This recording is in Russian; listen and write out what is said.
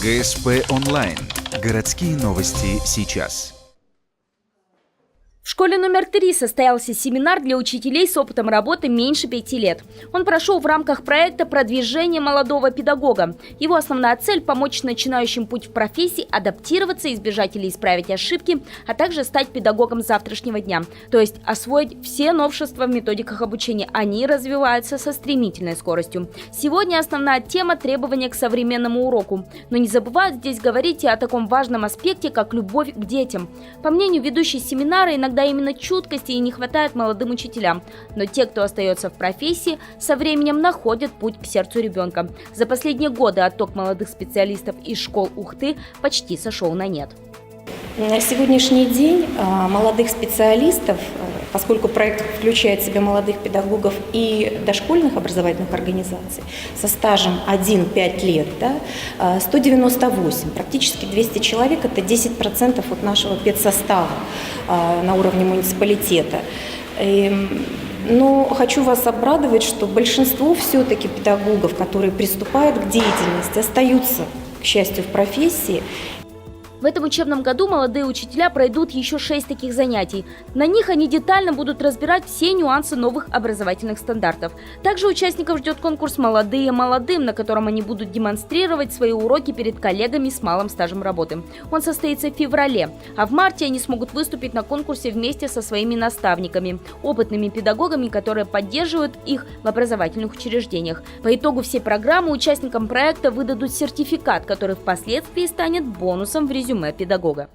ГСП онлайн. Городские новости сейчас. В школе номер 3 состоялся семинар для учителей с опытом работы меньше 5 лет. Он прошел в рамках проекта «Продвижение молодого педагога». Его основная цель – помочь начинающим путь в профессии адаптироваться, избежать или исправить ошибки, а также стать педагогом завтрашнего дня. То есть освоить все новшества в методиках обучения. Они развиваются со стремительной скоростью. Сегодня основная тема – требования к современному уроку. Но не забывают здесь говорить и о таком важном аспекте, как любовь к детям. По мнению ведущей семинара, иногда именно чуткости и не хватает молодым учителям. Но те, кто остается в профессии, со временем находят путь к сердцу ребенка. За последние годы отток молодых специалистов из школ Ухты почти сошел на нет. На сегодняшний день молодых специалистов, поскольку проект включает в себя молодых педагогов и дошкольных образовательных организаций со стажем 1-5 лет, 198, практически 200 человек, это 10% от нашего педсостава на уровне муниципалитета. Но хочу вас обрадовать, что большинство все-таки педагогов, которые приступают к деятельности, остаются, к счастью, в профессии. В этом учебном году молодые учителя пройдут еще 6 таких занятий. На них они детально будут разбирать все нюансы новых образовательных стандартов. Также участников ждет конкурс «Молодые молодым», на котором они будут демонстрировать свои уроки перед коллегами с малым стажем работы. Он состоится в феврале, а в марте они смогут выступить на конкурсе вместе со своими наставниками, опытными педагогами, которые поддерживают их в образовательных учреждениях. По итогу всей программы участникам проекта выдадут сертификат, который впоследствии станет бонусом в резюме педагога.